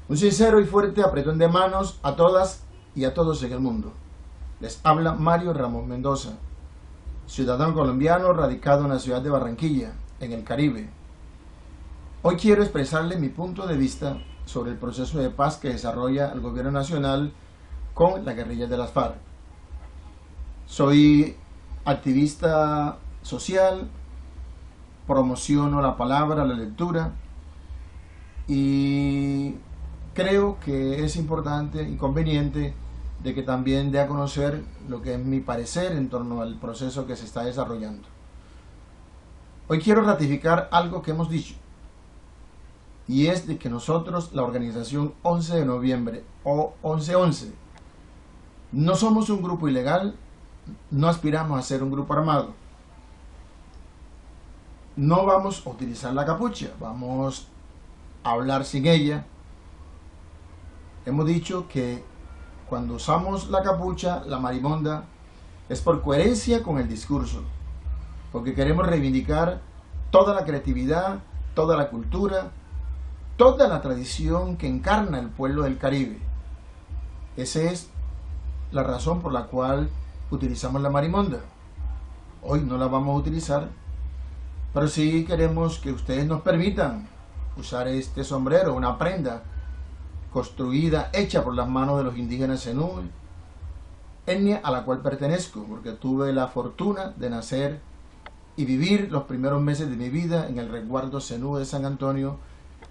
Un sincero y fuerte apretón de manos a todas y a todos en el mundo. Les habla Mario Ramos Mendoza, ciudadano colombiano radicado en la ciudad de Barranquilla, en el Caribe. Hoy quiero expresarle mi punto de vista sobre el proceso de paz que desarrolla el gobierno nacional con la guerrilla de las FARC. Soy activista social, promociono la palabra, la lectura, y creo que es importante y conveniente de que también dé a conocer lo que es mi parecer en torno al proceso que se está desarrollando. Hoy quiero ratificar algo que hemos dicho, y es de que nosotros, la organización 11 de noviembre o 11-11, no somos un grupo ilegal, no aspiramos a ser un grupo armado. No vamos a utilizar la capucha, vamos a hablar sin ella. Hemos dicho que cuando usamos la capucha, la marimonda, es por coherencia con el discurso, porque queremos reivindicar toda la creatividad, toda la cultura, toda la tradición que encarna el pueblo del Caribe. Esa es la razón por la cual utilizamos la marimonda. Hoy no la vamos a utilizar, pero sí queremos que ustedes nos permitan usar este sombrero, una prenda construida, hecha por las manos de los indígenas zenú, etnia a la cual pertenezco, porque tuve la fortuna de nacer y vivir los primeros meses de mi vida en el resguardo zenú de San Antonio,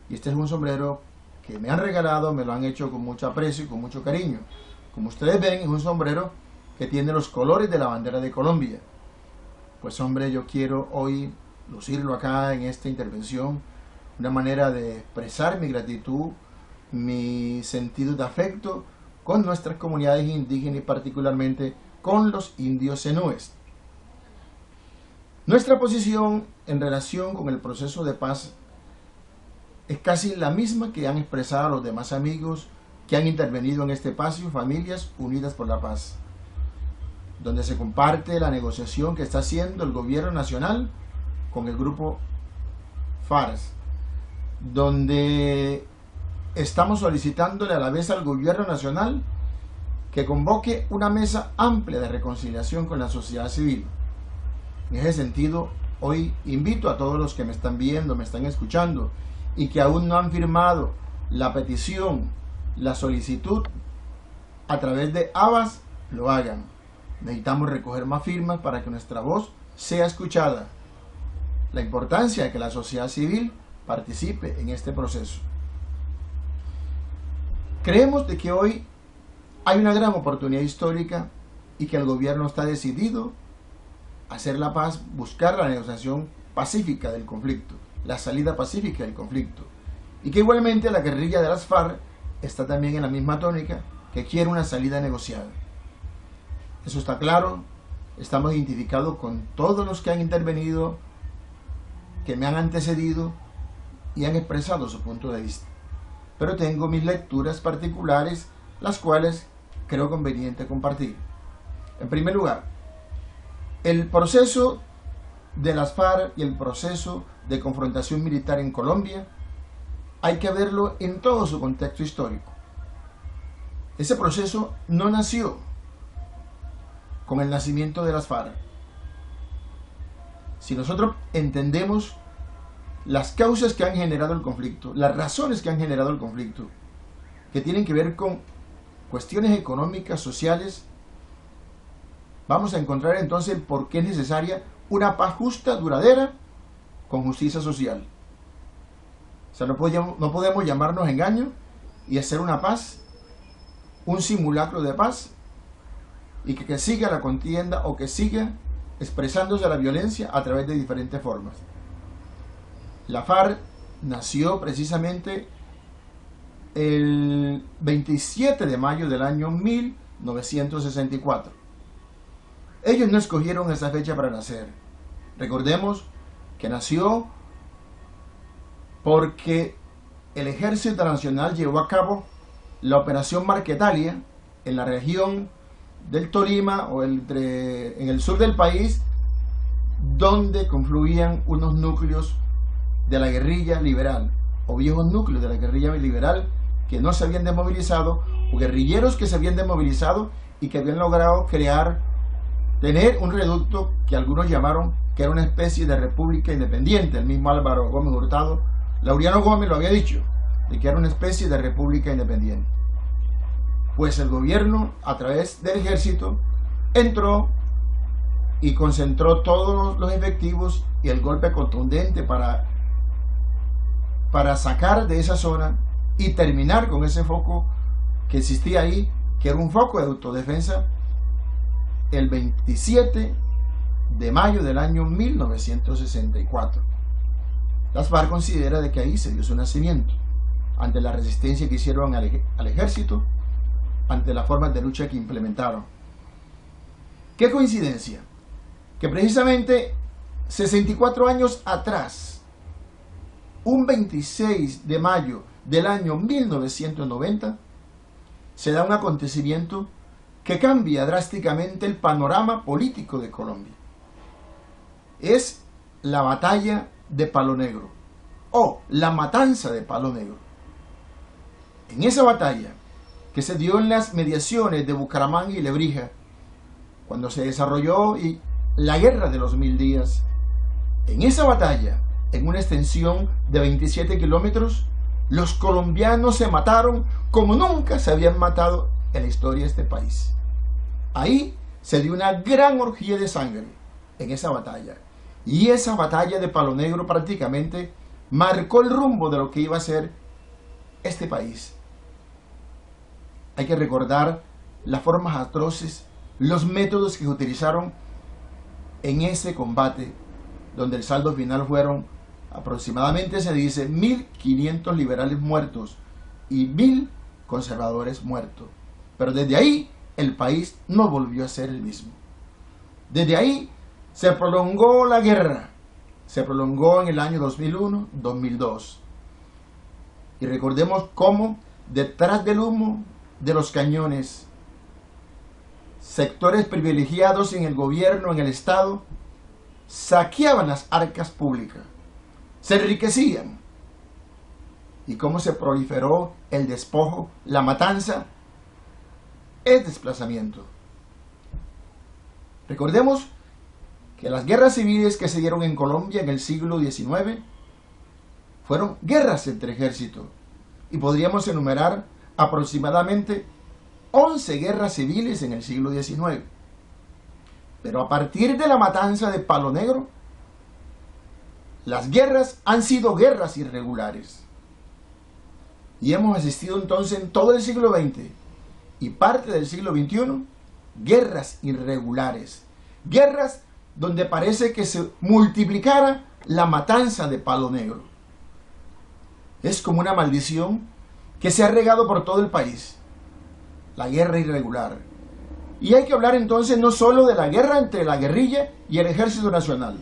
y este es un sombrero que me han regalado, me lo han hecho con mucho aprecio y con mucho cariño. Como ustedes ven, es un sombrero que tiene los colores de la bandera de Colombia. Pues hombre, yo quiero hoy lucirlo acá en esta intervención, una manera de expresar mi gratitud, mi sentido de afecto con nuestras comunidades indígenas y particularmente con los indios zenúes. Nuestra posición en relación con el proceso de paz es casi la misma que han expresado los demás amigos que han intervenido en este espacio, Familias Unidas por la Paz, donde se comparte la negociación que está haciendo el gobierno nacional con el grupo FARC, donde estamos solicitándole a la vez al gobierno nacional que convoque una mesa amplia de reconciliación con la sociedad civil. En ese sentido, hoy invito a todos los que me están viendo, me están escuchando y que aún no han firmado la petición, la solicitud a través de Abas, lo hagan. Necesitamos recoger más firmas para que nuestra voz sea escuchada. La importancia de que la sociedad civil participe en este proceso. Creemos de que hoy hay una gran oportunidad histórica y que el gobierno está decidido a hacer la paz, buscar la negociación pacífica del conflicto, la salida pacífica del conflicto, y que igualmente la guerrilla de las FARC está también en la misma tónica, que quiere una salida negociada. Eso está claro, estamos identificados con todos los que han intervenido, que me han antecedido y han expresado su punto de vista. Pero tengo mis lecturas particulares, las cuales creo conveniente compartir. En primer lugar, el proceso de las FARC y el proceso de confrontación militar en Colombia hay que verlo en todo su contexto histórico. Ese proceso no nació con el nacimiento de las FARC. Si nosotros entendemos las causas que han generado el conflicto, las razones que han generado el conflicto, que tienen que ver con cuestiones económicas, sociales, vamos a encontrar entonces por qué es necesaria una paz justa, duradera, con justicia social. O sea, no podemos llamarnos engaño y hacer una paz, un simulacro de paz, y que siga la contienda o que siga expresándose la violencia a través de diferentes formas. La FARC nació precisamente el 27 de mayo del año 1964. Ellos no escogieron esa fecha para nacer. Recordemos que nació porque el Ejército Nacional llevó a cabo la Operación Marquetalia en la región del Tolima o en el sur del país, donde confluían unos núcleos de la guerrilla liberal o viejos núcleos de la guerrilla liberal que no se habían desmovilizado, o guerrilleros que se habían desmovilizado y que habían logrado tener un reducto que algunos llamaron que era una especie de república independiente. El mismo Álvaro Gómez Hurtado, Laureano Gómez lo había dicho, de que era una especie de república independiente. Pues el gobierno, a través del ejército, entró y concentró todos los efectivos y el golpe contundente para sacar de esa zona y terminar con ese foco que existía ahí, que era un foco de autodefensa, el 27 de mayo del año 1964. Las FARC considera de que ahí se dio su nacimiento, ante la resistencia que hicieron al ejército, ante las formas de lucha que implementaron. ¿Qué coincidencia? Que precisamente 64 años atrás, un 26 de mayo del año 1990, se da un acontecimiento que cambia drásticamente el panorama político de Colombia. Es la batalla de Palo Negro, o la matanza de Palo Negro. En esa batalla, que se dio en las mediaciones de Bucaramanga y Lebrija, cuando se desarrolló la guerra de los 1000 días, en esa batalla, en una extensión de 27 kilómetros, los colombianos se mataron como nunca se habían matado en la historia de este país. Ahí se dio una gran orgía de sangre en esa batalla. Y esa batalla de Palo Negro prácticamente marcó el rumbo de lo que iba a ser este país. Hay que recordar las formas atroces, los métodos que se utilizaron en ese combate, donde el saldo final fueron aproximadamente, se dice, 1500 liberales muertos y 1000 conservadores muertos. Pero desde ahí el país no volvió a ser el mismo. Desde ahí se prolongó la guerra, se prolongó en el año 2001, 2002. Y recordemos cómo detrás del humo de los cañones, sectores privilegiados en el gobierno, en el Estado, saqueaban las arcas públicas, se enriquecían. Y cómo se proliferó el despojo, la matanza, el desplazamiento. Recordemos que las guerras civiles que se dieron en Colombia en el siglo XIX fueron guerras entre ejércitos, y podríamos enumerar aproximadamente 11 guerras civiles en el siglo XIX. Pero a partir de la matanza de Palo Negro, las guerras han sido guerras irregulares. Y hemos asistido entonces en todo el siglo XX y parte del siglo XXI, guerras irregulares. Guerras donde parece que se multiplicara la matanza de Palo Negro. Es como una maldición que se ha regado por todo el país. La guerra irregular. Y hay que hablar entonces no solo de la guerra entre la guerrilla y el Ejército Nacional.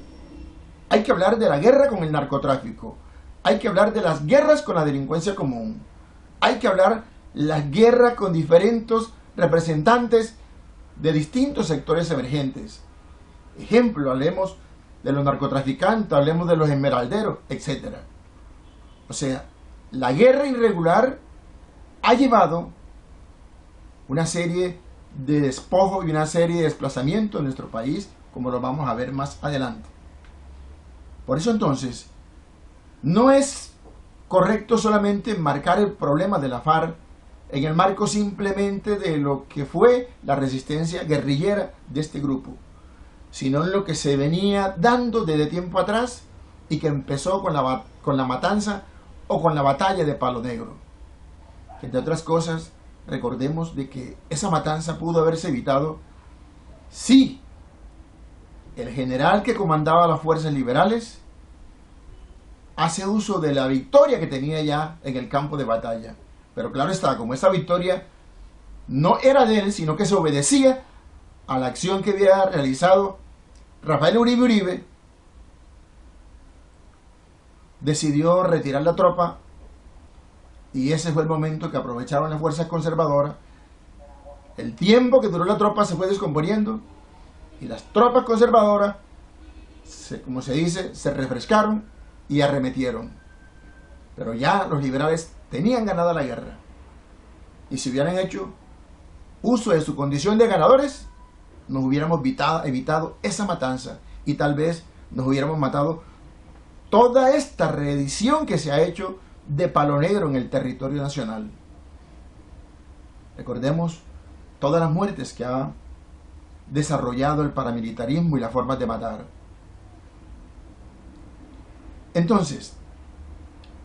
Hay que hablar de la guerra con el narcotráfico. Hay que hablar de las guerras con la delincuencia común. Hay que hablar de las guerras con diferentes representantes de distintos sectores emergentes. Ejemplo, hablemos de los narcotraficantes, hablemos de los esmeralderos, etc. O sea, la guerra irregular ha llevado una serie de despojos y una serie de desplazamientos en nuestro país, como lo vamos a ver más adelante. Por eso entonces, no es correcto solamente marcar el problema de la FARC en el marco simplemente de lo que fue la resistencia guerrillera de este grupo, sino en lo que se venía dando desde tiempo atrás y que empezó con la matanza o con la batalla de Palo Negro. Entre otras cosas, recordemos de que esa matanza pudo haberse evitado si el general que comandaba las fuerzas liberales hace uso de la victoria que tenía ya en el campo de batalla. Pero claro está, como esa victoria no era de él, sino que se obedecía a la acción que había realizado Rafael Uribe, decidió retirar la tropa, y ese fue el momento que aprovecharon las fuerzas conservadoras. El tiempo que duró la tropa se fue descomponiendo y las tropas conservadoras, como se dice, se refrescaron y arremetieron. Pero ya los liberales tenían ganada la guerra. Y si hubieran hecho uso de su condición de ganadores, nos hubiéramos evitado esa matanza y tal vez nos hubiéramos matado toda esta reedición que se ha hecho de Palo Negro en el territorio nacional. Recordemos todas las muertes que ha desarrollado el paramilitarismo y las formas de matar. Entonces,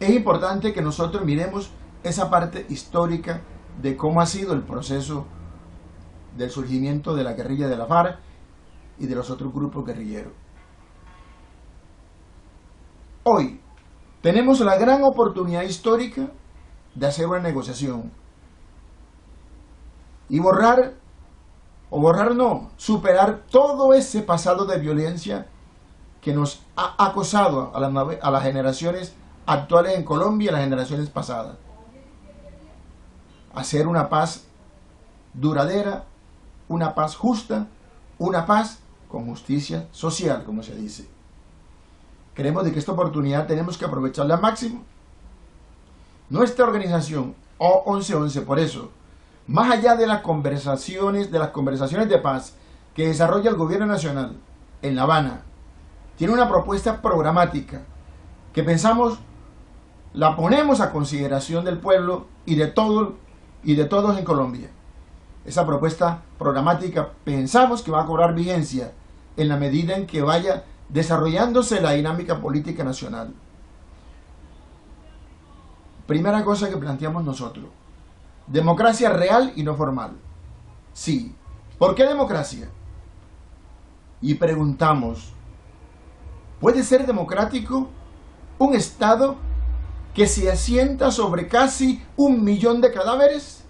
es importante que nosotros miremos esa parte histórica de cómo ha sido el proceso del surgimiento de la guerrilla de la FARC y de los otros grupos guerrilleros. Hoy tenemos la gran oportunidad histórica de hacer una negociación y superar todo ese pasado de violencia que nos ha acosado a las generaciones actuales en Colombia y a las generaciones pasadas. Hacer una paz duradera, una paz justa, una paz con justicia social, como se dice. Creemos de que esta oportunidad tenemos que aprovecharla al máximo. Nuestra organización O1111, por eso, más allá de las conversaciones de paz que desarrolla el gobierno nacional en La Habana, tiene una propuesta programática que pensamos la ponemos a consideración del pueblo y de todos en Colombia. Esa propuesta programática pensamos que va a cobrar vigencia en la medida en que vaya desarrollándose la dinámica política nacional. Primera cosa que planteamos nosotros: democracia real y no formal. Sí. ¿Por qué democracia? Y preguntamos, ¿puede ser democrático un Estado que se asienta sobre casi 1 millón de cadáveres?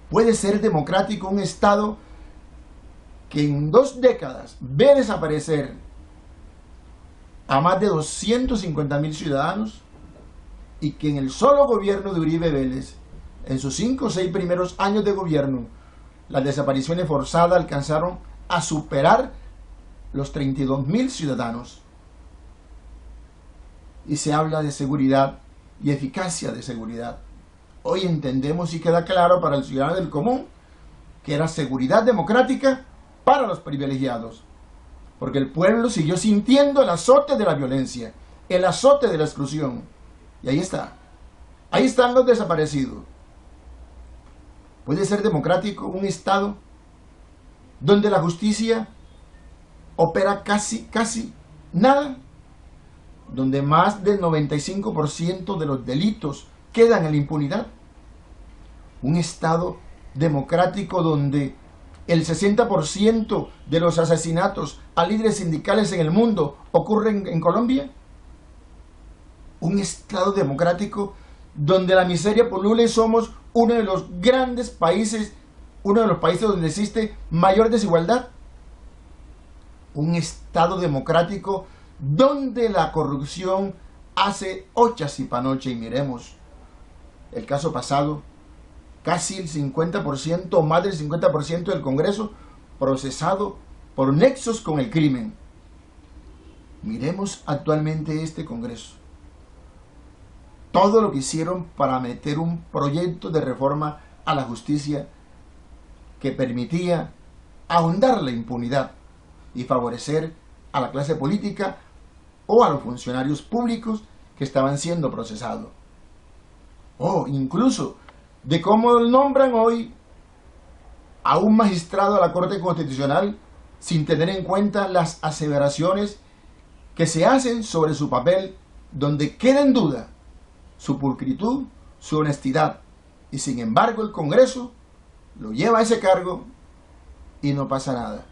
¿Puede ser democrático un Estado que en 2 décadas ve desaparecer a más de 250.000 ciudadanos y que en el solo gobierno de Uribe Vélez, en sus 5 o 6 primeros años de gobierno, las desapariciones forzadas alcanzaron a superar los 32.000 ciudadanos? Y se habla de seguridad y eficacia de seguridad. Hoy entendemos y queda claro para el ciudadano del común que era seguridad democrática para los privilegiados, porque el pueblo siguió sintiendo el azote de la violencia, el azote de la exclusión. Y ahí están los desaparecidos. ¿Puede ser democrático un Estado donde la justicia opera casi nada? Donde más del 95% de los delitos quedan en la impunidad. Un Estado democrático donde el 60% de los asesinatos a líderes sindicales en el mundo ocurren en Colombia. Un Estado democrático donde la miseria pulula y somos uno de los grandes países, uno de los países donde existe mayor desigualdad. Un Estado democrático donde la corrupción hace ochas y panoche. Y miremos el caso pasado, casi el 50% o más del 50% del Congreso procesado por nexos con el crimen. Miremos actualmente este Congreso. Todo lo que hicieron para meter un proyecto de reforma a la justicia que permitía ahondar la impunidad y favorecer a la clase política o a los funcionarios públicos que estaban siendo procesados. O incluso de cómo nombran hoy a un magistrado a la Corte Constitucional sin tener en cuenta las aseveraciones que se hacen sobre su papel, donde queda en duda su pulcritud, su honestidad, y sin embargo el Congreso lo lleva a ese cargo y no pasa nada.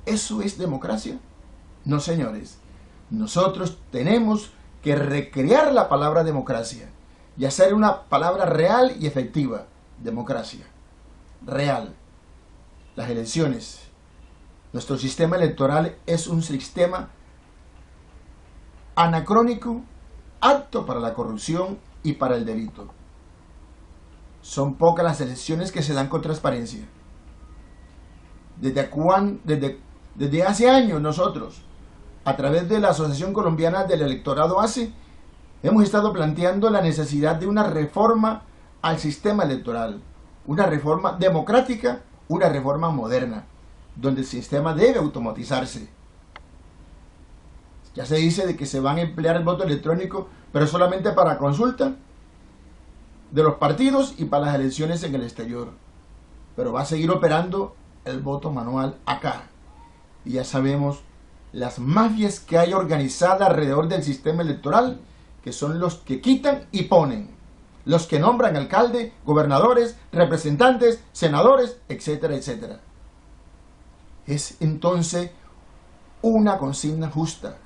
¿Eso es democracia? No, señores. Nosotros tenemos que recrear la palabra democracia y hacer una palabra real y efectiva. Democracia real. Las elecciones. Nuestro sistema electoral es un sistema anacrónico, apto para la corrupción y para el delito. Son pocas las elecciones que se dan con transparencia. Desde hace años nosotros, a través de la Asociación Colombiana del Electorado ACE, hemos estado planteando la necesidad de una reforma al sistema electoral, una reforma democrática, una reforma moderna, donde el sistema debe automatizarse. Ya se dice de que se van a emplear el voto electrónico, pero solamente para consulta de los partidos y para las elecciones en el exterior. Pero va a seguir operando el voto manual acá. Y ya sabemos las mafias que hay organizadas alrededor del sistema electoral, que son los que quitan y ponen, los que nombran alcalde, gobernadores, representantes, senadores, etcétera, etcétera. Es entonces una consigna justa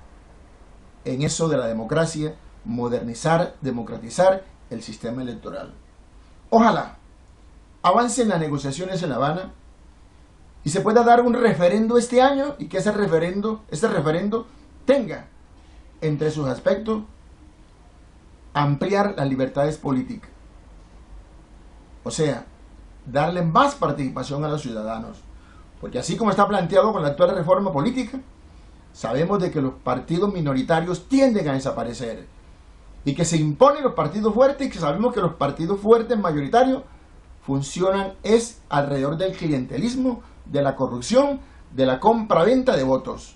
en eso de la democracia, modernizar, democratizar el sistema electoral. Ojalá avancen las negociaciones en La Habana y se pueda dar un referendo este año y que ese referendo tenga entre sus aspectos ampliar las libertades políticas. O sea, darle más participación a los ciudadanos. Porque así como está planteado con la actual reforma política, sabemos de que los partidos minoritarios tienden a desaparecer y que se imponen los partidos fuertes, y que sabemos que los partidos fuertes mayoritarios funcionan es alrededor del clientelismo, de la corrupción, de la compra-venta de votos.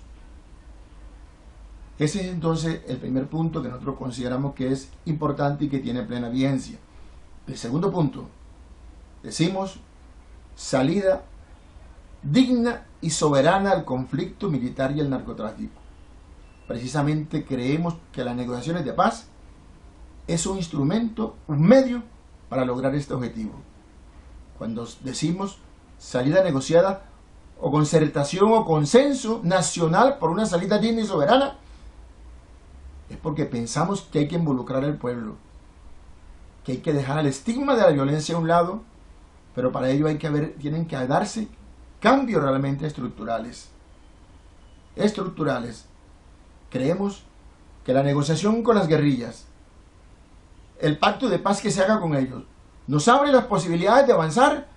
Ese es entonces el primer punto que nosotros consideramos que es importante y que tiene plena vigencia. El segundo punto, decimos salida digna y soberana al conflicto militar y el narcotráfico. Precisamente creemos que las negociaciones de paz es un instrumento, un medio para lograr este objetivo. Cuando decimos salida negociada o concertación o consenso nacional por una salida digna y soberana, es porque pensamos que hay que involucrar al pueblo, que hay que dejar el estigma de la violencia a un lado, pero para ello tienen que darse cambios realmente estructurales. Creemos que la negociación con las guerrillas, el pacto de paz que se haga con ellos, nos abre las posibilidades de avanzar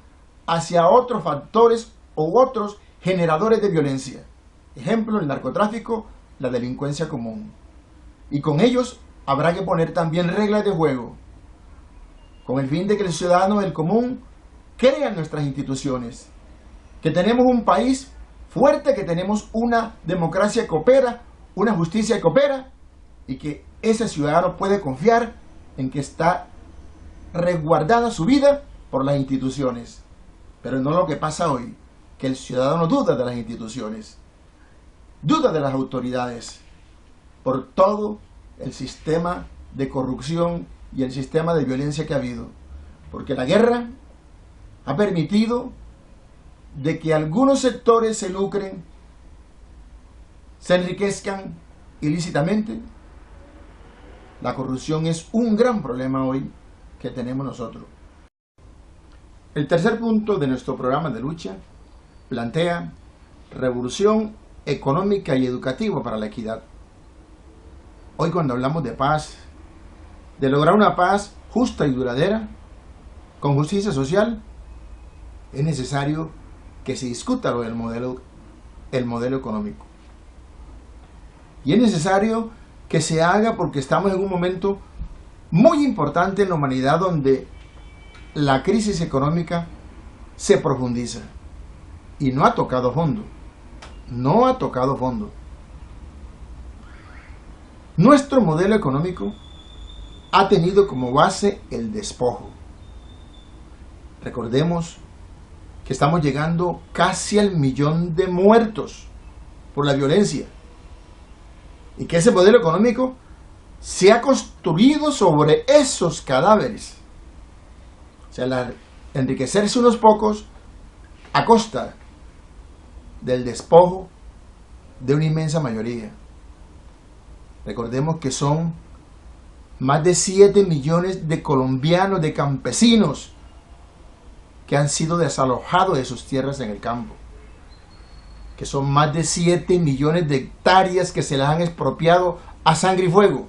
hacia otros factores u otros generadores de violencia. Ejemplo, el narcotráfico, la delincuencia común. Y con ellos habrá que poner también reglas de juego, con el fin de que el ciudadano del común crea en nuestras instituciones, que tenemos un país fuerte, que tenemos una democracia que opera, una justicia que opera, y que ese ciudadano puede confiar en que está resguardada su vida por las instituciones. Pero no lo que pasa hoy, que el ciudadano duda de las instituciones, duda de las autoridades, por todo el sistema de corrupción y el sistema de violencia que ha habido. Porque la guerra ha permitido de que algunos sectores se lucren, se enriquezcan ilícitamente. La corrupción es un gran problema hoy que tenemos nosotros. El tercer punto de nuestro programa de lucha plantea revolución económica y educativa para la equidad. Hoy cuando hablamos de paz, de lograr una paz justa y duradera, con justicia social, es necesario que se discuta el modelo económico. Y es necesario que se haga porque estamos en un momento muy importante en la humanidad donde la crisis económica se profundiza y no ha tocado fondo. No ha tocado fondo. Nuestro modelo económico ha tenido como base el despojo. Recordemos que estamos llegando casi al 1.000.000 de muertos por la violencia y que ese modelo económico se ha construido sobre esos cadáveres. O sea, enriquecerse unos pocos a costa del despojo de una inmensa mayoría. Recordemos que son más de 7 millones de colombianos, de campesinos, que han sido desalojados de sus tierras en el campo. Que son más de 7 millones de hectáreas que se las han expropiado a sangre y fuego.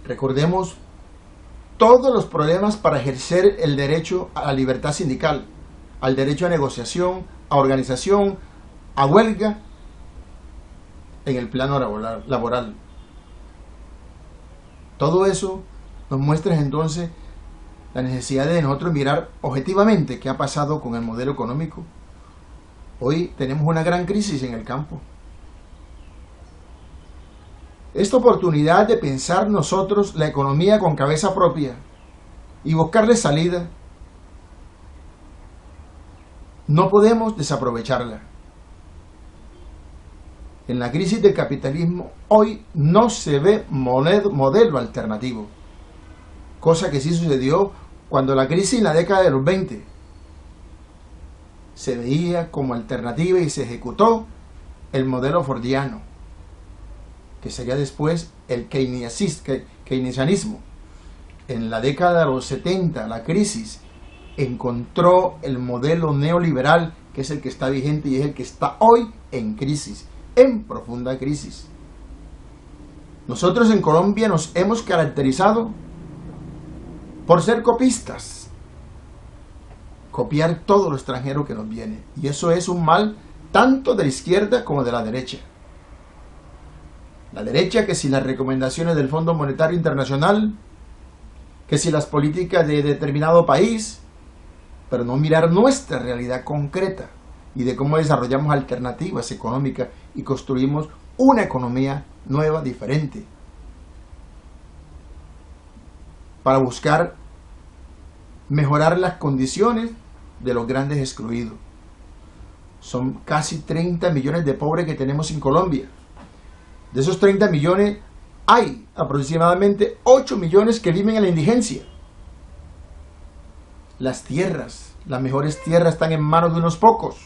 Recordemos todos los problemas para ejercer el derecho a la libertad sindical, al derecho a negociación, a organización, a huelga en el plano laboral. Todo eso nos muestra entonces la necesidad de nosotros mirar objetivamente qué ha pasado con el modelo económico. Hoy tenemos una gran crisis en el campo. Esta oportunidad de pensar nosotros la economía con cabeza propia y buscarle salida, no podemos desaprovecharla. En la crisis del capitalismo hoy no se ve modelo alternativo, cosa que sí sucedió cuando la crisis en la década de los 20 se veía como alternativa y se ejecutó el modelo fordiano, que sería después el keynesianismo. En la década de los 70, la crisis encontró el modelo neoliberal, que es el que está vigente y es el que está hoy en crisis, en profunda crisis. Nosotros en Colombia nos hemos caracterizado por ser copistas, copiar todo lo extranjero que nos viene, y eso es un mal tanto de la izquierda como de la derecha. La derecha, que si las recomendaciones del Fondo Monetario Internacional, que si las políticas de determinado país, pero no mirar nuestra realidad concreta y de cómo desarrollamos alternativas económicas y construimos una economía nueva, diferente, para buscar mejorar las condiciones de los grandes excluidos. Son casi 30 millones de pobres que tenemos en Colombia. De esos 30 millones, hay aproximadamente 8 millones que viven en la indigencia. Las tierras, las mejores tierras, están en manos de unos pocos.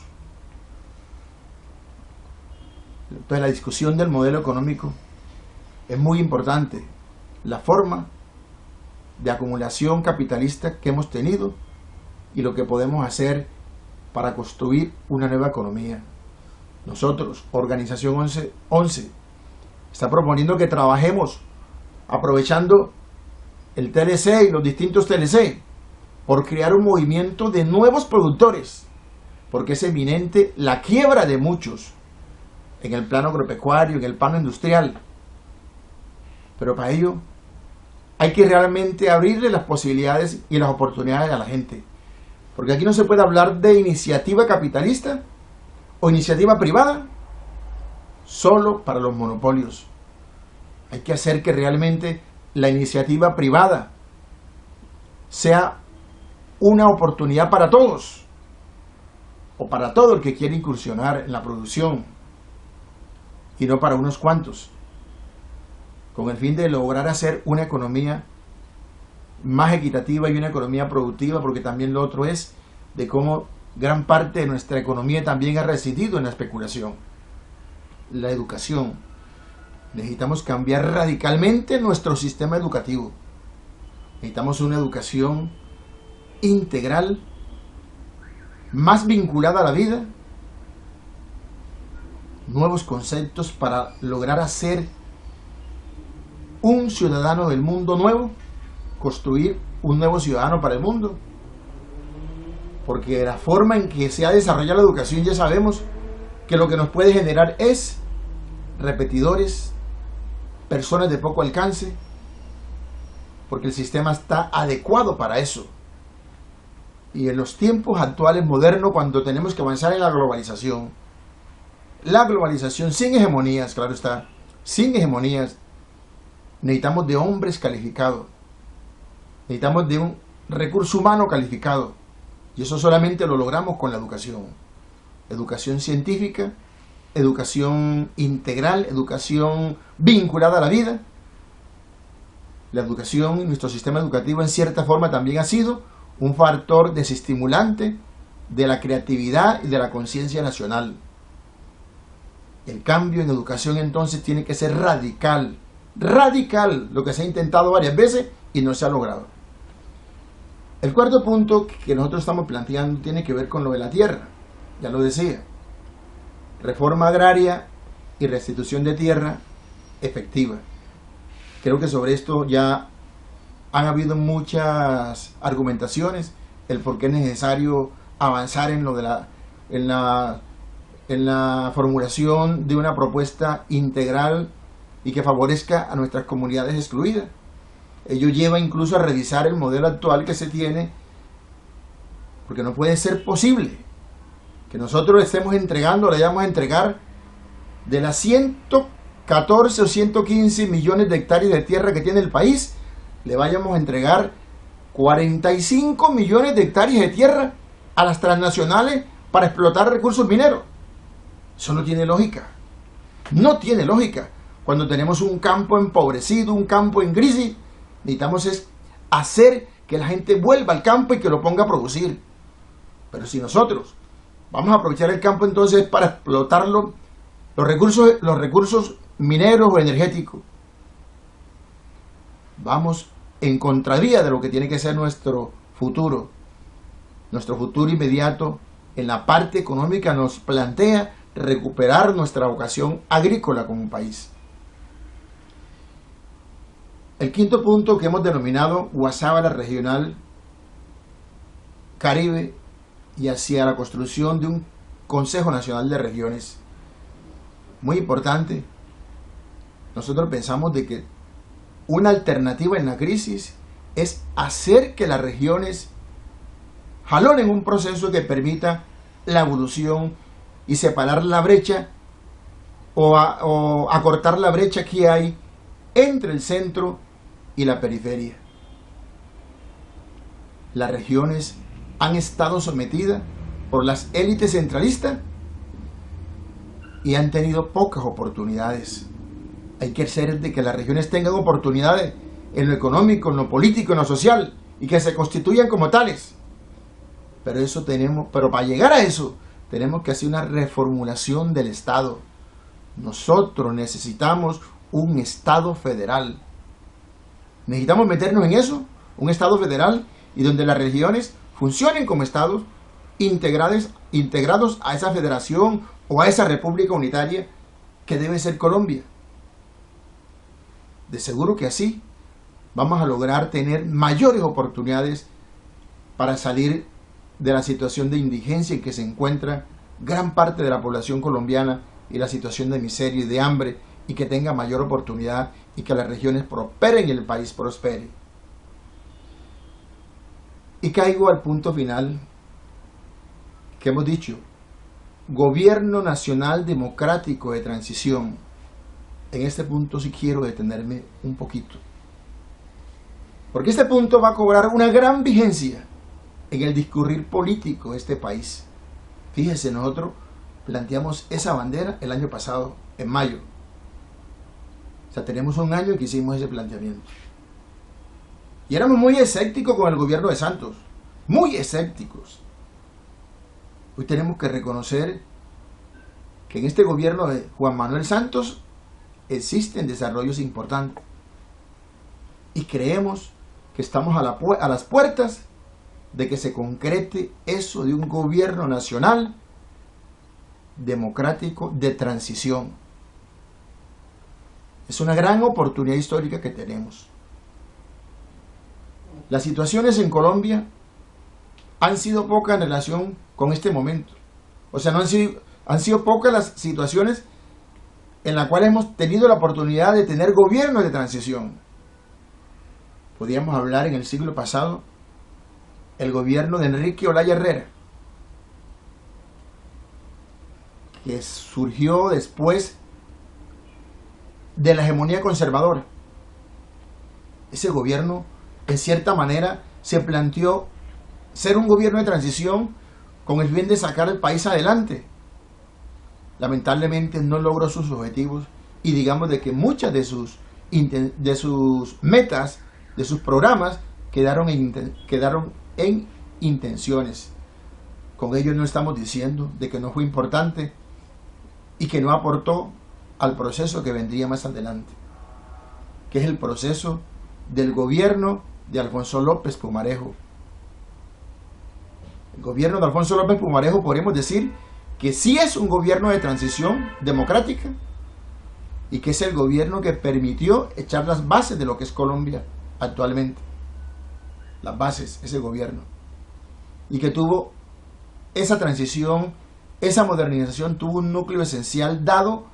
Entonces la discusión del modelo económico es muy importante. La forma de acumulación capitalista que hemos tenido y lo que podemos hacer para construir una nueva economía. Nosotros, Organización 11, está proponiendo que trabajemos aprovechando el TLC y los distintos TLC por crear un movimiento de nuevos productores, porque es eminente la quiebra de muchos en el plano agropecuario, en el plano industrial. Pero para ello hay que realmente abrirle las posibilidades y las oportunidades a la gente, porque aquí no se puede hablar de iniciativa capitalista o iniciativa privada solo para los monopolios. Hay que hacer que realmente la iniciativa privada sea una oportunidad para todos, o para todo el que quiere incursionar en la producción, y no para unos cuantos, con el fin de lograr hacer una economía más equitativa y una economía productiva, porque también lo otro es de cómo gran parte de nuestra economía también ha residido en la especulación. La educación. Necesitamos cambiar radicalmente nuestro sistema educativo. Necesitamos una educación integral, más vinculada a la vida, nuevos conceptos para lograr hacer un ciudadano del mundo nuevo, construir un nuevo ciudadano para el mundo. Porque la forma en que se ha desarrollado la educación, ya sabemos que lo que nos puede generar es repetidores, personas de poco alcance, porque el sistema está adecuado para eso. Y en los tiempos actuales modernos, cuando tenemos que avanzar en la globalización sin hegemonías, claro está, sin hegemonías, necesitamos de hombres calificados, necesitamos de un recurso humano calificado, y eso solamente lo logramos con la educación. Educación científica, educación integral, educación vinculada a la vida. La educación y nuestro sistema educativo en cierta forma también ha sido un factor desestimulante de la creatividad y de la conciencia nacional. El cambio en educación entonces tiene que ser radical, lo que se ha intentado varias veces y no se ha logrado. El cuarto punto que nosotros estamos planteando tiene que ver con lo de la tierra, ya lo decía. Reforma agraria y restitución de tierra efectiva. Creo que sobre esto ya han habido muchas argumentaciones, el por qué es necesario avanzar en lo de en la formulación de una propuesta integral y que favorezca a nuestras comunidades excluidas. ello lleva incluso a revisar el modelo actual que se tiene, porque no puede ser posible que nosotros le estemos entregando, le vayamos a entregar de las 114 o 115 millones de hectáreas de tierra que tiene el país, le vayamos a entregar 45 millones de hectáreas de tierra a las transnacionales para explotar recursos mineros. Eso no tiene lógica. No tiene lógica. Cuando tenemos un campo empobrecido, un campo en crisis, necesitamos es hacer que la gente vuelva al campo y que lo ponga a producir. Pero si nosotros vamos a aprovechar el campo entonces para explotarlo, los recursos mineros o energéticos, vamos en contravía de lo que tiene que ser nuestro futuro inmediato. En la parte económica nos plantea recuperar nuestra vocación agrícola como país. El quinto punto que hemos denominado Guasábara Regional Caribe y hacia la construcción de un Consejo Nacional de Regiones. Muy importante. Nosotros pensamos de que una alternativa en la crisis es hacer que las regiones jalonen un proceso que permita la evolución y separar la brecha o acortar la brecha que hay entre el centro y la periferia. Las regiones han estado sometidas por las élites centralistas y han tenido pocas oportunidades. Hay que hacer de que las regiones tengan oportunidades en lo económico, en lo político, en lo social, y que se constituyan como tales. Pero para llegar a eso, tenemos que hacer una reformulación del Estado. Nosotros necesitamos un Estado federal. Necesitamos meternos en eso, un Estado federal, y donde las regiones funcionen como estados integrados a esa federación o a esa república unitaria que debe ser Colombia. De seguro que así vamos a lograr tener mayores oportunidades para salir de la situación de indigencia en que se encuentra gran parte de la población colombiana y la situación de miseria y de hambre, y que tenga mayor oportunidad y que las regiones prosperen y el país prospere. Y caigo al punto final que hemos dicho: Gobierno Nacional Democrático de Transición. En este punto sí quiero detenerme un poquito, porque este punto va a cobrar una gran vigencia en el discurrir político de este país. Fíjense, nosotros planteamos esa bandera el año pasado, en mayo. O sea, tenemos un año que hicimos ese planteamiento. Y éramos muy escépticos con el gobierno de Santos. Muy escépticos. Hoy tenemos que reconocer que en este gobierno de Juan Manuel Santos existen desarrollos importantes. Y creemos que estamos a las puertas de que se concrete eso de un gobierno nacional democrático de transición. Es una gran oportunidad histórica que tenemos. Las situaciones en Colombia han sido pocas en relación con este momento. O sea, han sido pocas las situaciones en las cuales hemos tenido la oportunidad de tener gobiernos de transición. Podríamos hablar en el siglo pasado el gobierno de Enrique Olaya Herrera, que surgió después de la hegemonía conservadora. Ese gobierno, en cierta manera, se planteó ser un gobierno de transición con el fin de sacar el país adelante. Lamentablemente no logró sus objetivos, y digamos de que muchas de sus metas, de sus programas, quedaron en intenciones. Con ello no estamos diciendo de que no fue importante y que no aportó al proceso que vendría más adelante, que es el proceso del gobierno de Alfonso López Pumarejo. El gobierno de Alfonso López Pumarejo podríamos decir que sí es un gobierno de transición democrática, y que es el gobierno que permitió echar las bases de lo que es Colombia actualmente. Las bases, ese gobierno. Y que tuvo esa transición, esa modernización, tuvo un núcleo esencial dado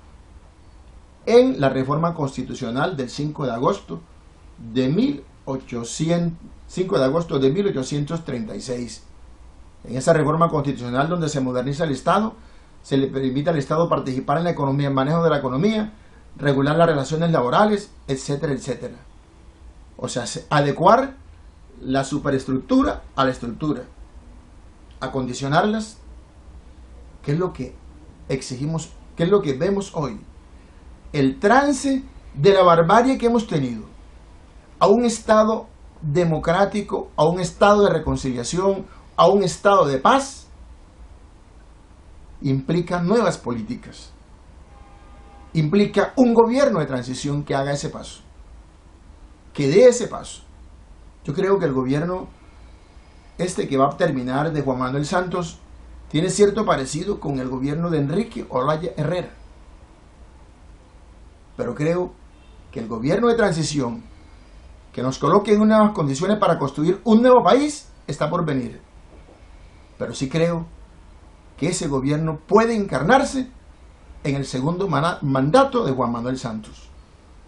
en la reforma constitucional del 5 de agosto de 5 de agosto de 1836. En esa reforma constitucional donde se moderniza el Estado, se le permite al Estado participar en la economía, en el manejo de la economía, regular las relaciones laborales, etcétera, etcétera. O sea, adecuar la superestructura a la estructura, acondicionarlas. ¿Qué es lo que exigimos? ¿Qué es lo que vemos hoy? El trance de la barbarie que hemos tenido a un Estado democrático, a un Estado de reconciliación, a un Estado de paz, implica nuevas políticas, implica un gobierno de transición que haga ese paso, que dé ese paso. Yo creo que el gobierno que va a terminar de Juan Manuel Santos tiene cierto parecido con el gobierno de Enrique Olaya Herrera, pero creo que el gobierno de transición que nos coloque en unas condiciones para construir un nuevo país está por venir. Pero sí creo que ese gobierno puede encarnarse en el segundo mandato de Juan Manuel Santos.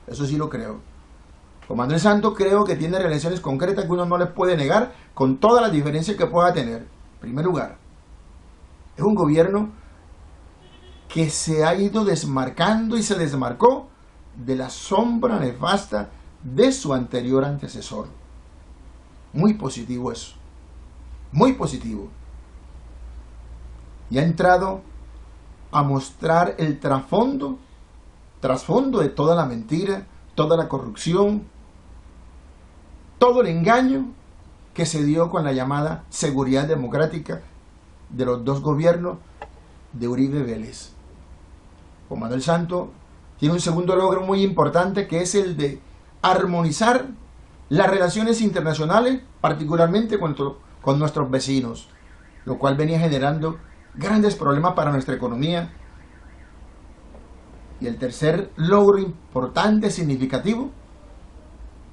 Eso sí lo creo. Juan Manuel Santos creo que tiene realizaciones concretas que uno no les puede negar, con todas las diferencias que pueda tener. En primer lugar, es un gobierno que se ha ido desmarcando y se desmarcó de la sombra nefasta de su anterior antecesor. Muy positivo eso. Muy positivo. Y ha entrado a mostrar el trasfondo de toda la mentira, toda la corrupción, todo el engaño que se dio con la llamada seguridad democrática de los dos gobiernos de Uribe Vélez. Juan Manuel Santos tiene un segundo logro muy importante, que es el de armonizar las relaciones internacionales, particularmente con nuestros vecinos, lo cual venía generando grandes problemas para nuestra economía. Y el tercer logro importante, significativo,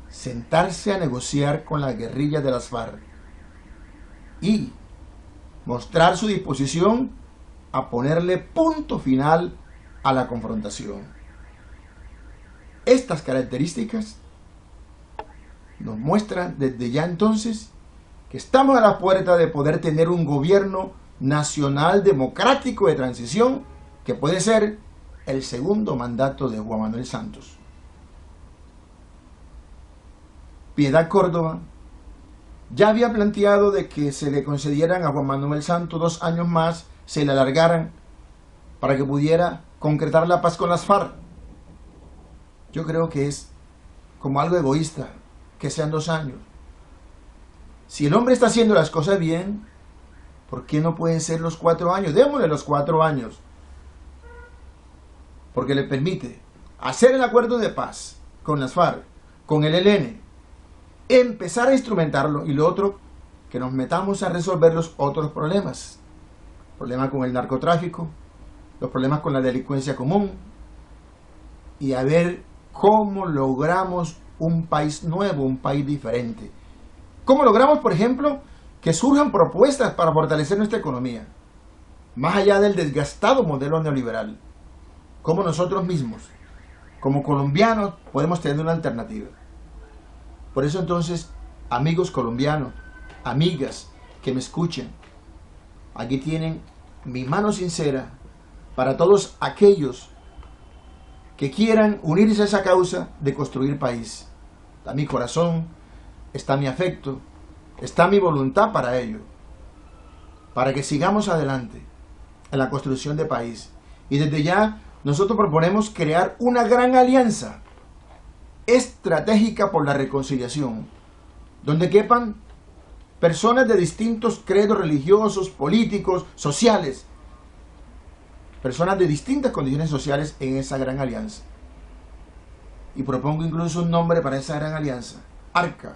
sentarse a negociar con la guerrilla de las FARC y mostrar su disposición a ponerle punto final a la confrontación. Estas características nos muestran desde ya entonces que estamos a la puerta de poder tener un gobierno nacional democrático de transición que puede ser el segundo mandato de Juan Manuel Santos. Piedad Córdoba ya había planteado de que se le concedieran a Juan Manuel Santos 2 años más, se le alargaran para que pudiera concretar la paz con las FARC. Yo creo que es como algo egoísta que sean 2 años. Si el hombre está haciendo las cosas bien, ¿por qué no pueden ser los 4 años? Démosle los 4 años. Porque le permite hacer el acuerdo de paz con las FARC, con el ELN, empezar a instrumentarlo, y lo otro, que nos metamos a resolver los otros problemas. Problemas con el narcotráfico, los problemas con la delincuencia común, y a ver cómo logramos un país nuevo, un país diferente. ¿Cómo logramos, por ejemplo, que surjan propuestas para fortalecer nuestra economía, más allá del desgastado modelo neoliberal? ¿Cómo nosotros mismos, como colombianos, podemos tener una alternativa? Por eso entonces, amigos colombianos, amigas que me escuchen, aquí tienen mi mano sincera para todos aquellos que quieran unirse a esa causa de construir país. Está mi corazón, está mi afecto, está mi voluntad para ello, para que sigamos adelante en la construcción de país. Y desde ya nosotros proponemos crear una gran alianza estratégica por la reconciliación, donde quepan personas de distintos credos religiosos, políticos, sociales, personas de distintas condiciones sociales en esa gran alianza. Y propongo incluso un nombre para esa gran alianza: ARCA,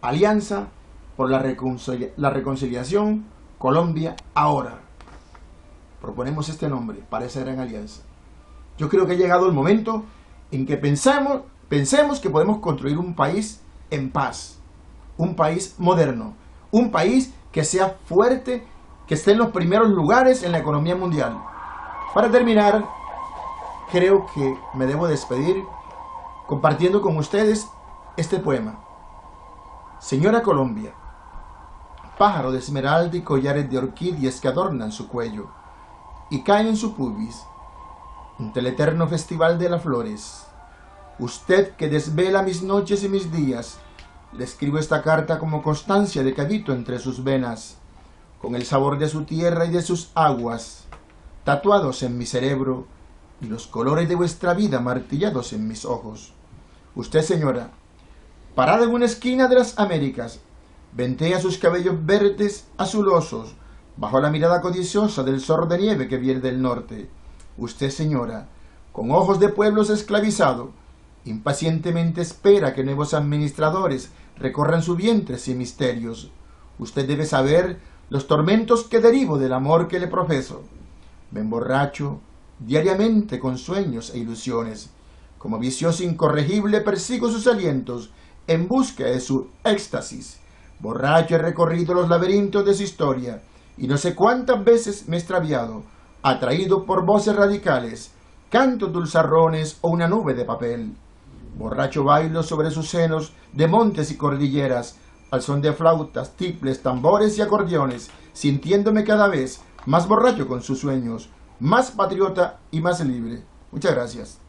Alianza por la Reconciliación Colombia Ahora. Proponemos este nombre para esa gran alianza. Yo creo que ha llegado el momento en que pensemos que podemos construir un país en paz, un país moderno, un país que sea fuerte, que esté en los primeros lugares en la economía mundial. Para terminar, creo que me debo despedir compartiendo con ustedes este poema. Señora Colombia, pájaro de esmeralda y collares de orquídeas que adornan su cuello y caen en su pubis, ante el eterno festival de las flores. Usted que desvela mis noches y mis días, le escribo esta carta como constancia de que habito entre sus venas, con el sabor de su tierra y de sus aguas, tatuados en mi cerebro, y los colores de vuestra vida martillados en mis ojos. Usted, señora, parada en una esquina de las Américas, ventea sus cabellos verdes azulosos, bajo la mirada codiciosa del zorro de nieve que viene del norte. Usted, señora, con ojos de pueblos esclavizado, impacientemente espera que nuevos administradores recorran su vientre sin misterios. Usted debe saber los tormentos que derivo del amor que le profeso. Me emborracho diariamente con sueños e ilusiones. Como vicioso incorregible persigo sus alientos en busca de su éxtasis. Borracho he recorrido los laberintos de su historia y no sé cuántas veces me he extraviado, atraído por voces radicales, cantos dulzarrones o una nube de papel. Borracho bailo sobre sus senos de montes y cordilleras, al son de flautas, tiples, tambores y acordeones, sintiéndome cada vez más borracho con sus sueños, más patriota y más libre. Muchas gracias.